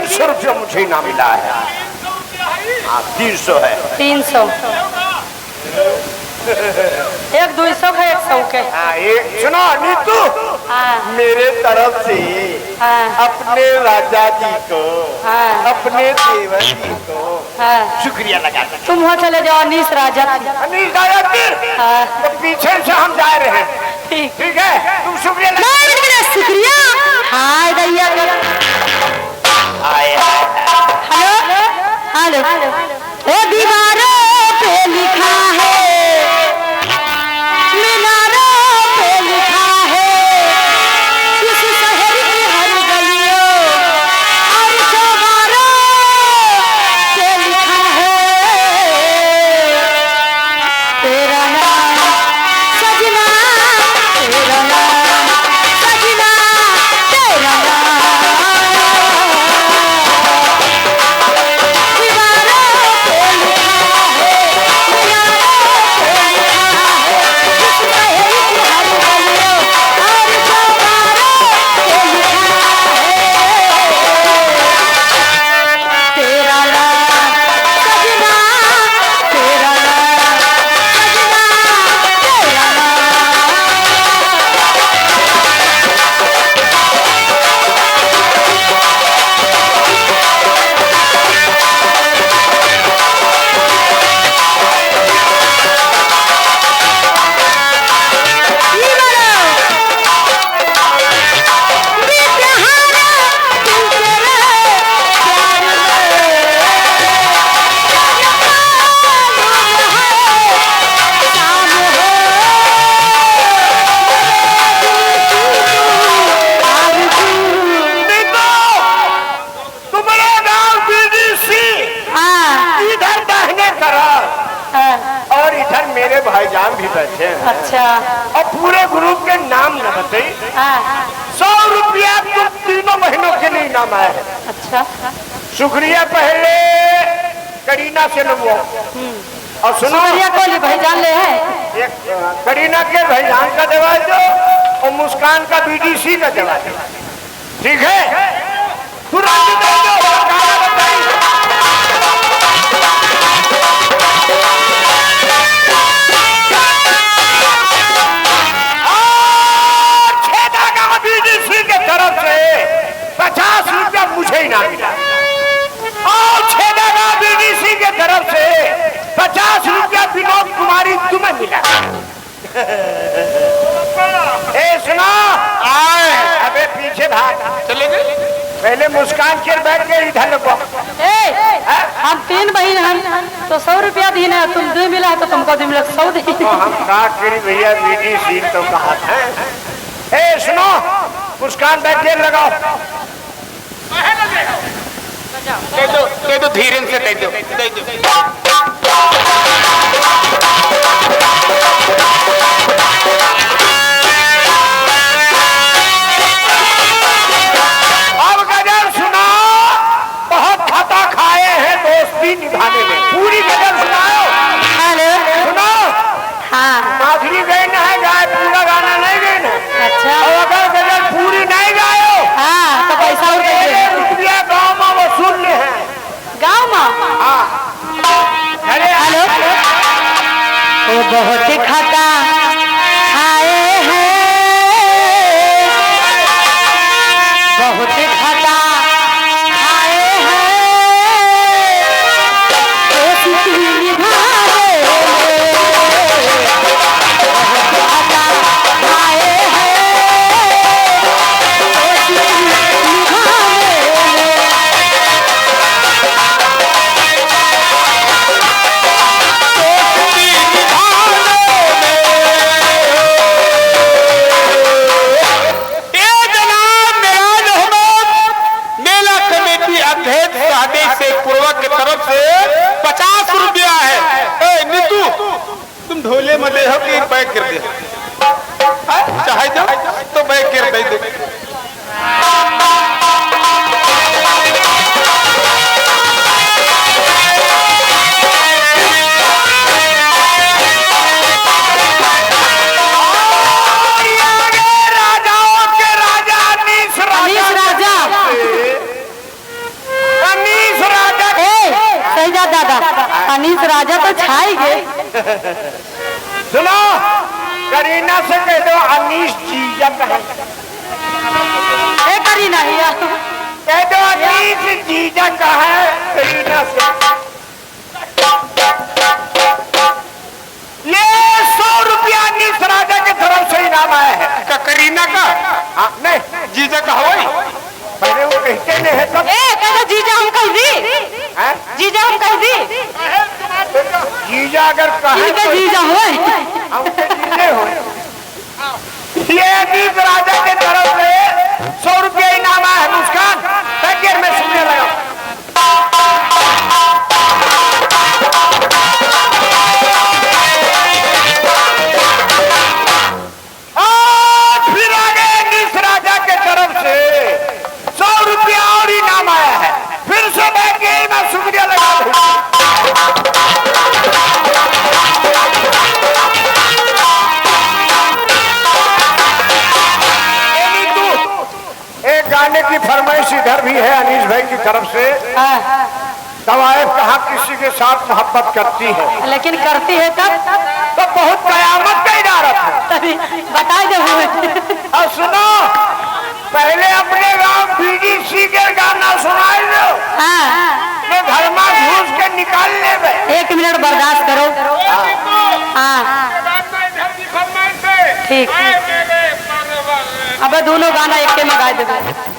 300 रुपया मुझे इनाम मिला है। हाँ 300 है। 300 एक 200 का 100 के। हाँ एक सुनो नीतू, हाँ मेरे तरफ से हाँ अपने राजा जी को, हाँ अपने देवर जी को हाँ शुक्रिया लगा। तुम वहाँ चले जाओ अनीस राजा। अनीस राजा हाँ तो पीछे से हम जा रहे हैं। ठीक है तुम शुक्रिया लगा। शुक्रिया। हाय दैया हेलो हेलो ओ दीवारों पे लिखा है, मीनारों पे लिखा है, इस शहर की हर गलियों और चौबारों पे लिखा है तेरा नाम सजना, तेरा नाम सजना, तेरा नाम। और इधर मेरे भाईजान भी बैठे हैं। अच्छा और पूरे ग्रुप के नाम न बताई। 100 रुपया तुम तीनों महीनों के लिए इनाम आया है। अच्छा शुक्रिया पहले करीना से लो। और सुनो कोली भाईजान ले है, एक करीना के भाईजान का दवा दो और मुस्कान का बीडीसी का दवा दो। ठीक है तुरंत दे दो। तरफ से 50 रुपया मुझे इनाम मिला और छेदागा बीडीसी के तरफ से 50 रुपया विनोद कुमारी तुम्हें मिला। ए सुनो आए अबे पीछे भाग चले गए। पहले मुस्कान के बैठ के इधर लगो। हम 3 बहन हैं तो 100 रुपया दी ना, तुम 2 मिला तो तुमको 2 मिला 100 दी। हम कहा भैया बीडीसी तो कहा था। ए सुनो मुस्कान बैठ के लगाओ। दे दो धीरे से दे दो। अब गजल सुना। बहुत खाता खाए हैं दोस्ती निभाने में। पूरी गजल सुनाओ। हेलो सुनो। हाँ माधुरी गए ना है गाय, पूरा गाना नहीं गए ना। अच्छा और अगर गजल पूरी नहीं गायो हाँ तो पैसा रुपया गाँव में वसूल ले हैं। गाँव में हाँ हेलो वो बहुत खाता खाए हैं, बहुत खाता खाए हैं दोस्ती निभाने में, बहुत खाता खाए हैं दोस्ती निभाने में। दोस्ती निभाने में अनीस राजा तो छाई गए। सुनो, करीना से कह दो अनीस जीजा कहे। ए करीना हिया कह दो अनीस जीजा कहे करीना से। ये 100 रुपया अनीस राजा के तरफ से इनाम आया है। करीना का? हाँ, नहीं जीजा का हवाई पहले वो कहते नहीं है तब। ए कहता जीजा हम कह दी, हैं? जीजा हम कह दी, जीजा अगर कहे इनके तो जीजा होए। हम उनके जीजे हो। ये अनीस राजा के तरफ से 100 रुपया इनाम आया है। मुस्कान पैकेट में सुनने लगा। फिर आगे अनीस राजा के तरफ से 100 रुपया और इनाम आया है। फिर से बैठ में शुक्रिया लगा दूं। एक गाने की फरमाइश इधर भी है अनीस भाई की तरफ से। तवाइफ कहाँ किसी के साथ मोहब्बत करती है, लेकिन करती है तब तो बहुत कयामत का इदारत है। तभी बता दे हुए। और सुनो, पहले अपने गांव बीडीसी के गाना सुनाई दो। मैं घर में घूस के निकालने में 1 मिनट बर्दाश्त करो। हाँ ठीक। अबे दोनों गाना एक में गा देवे।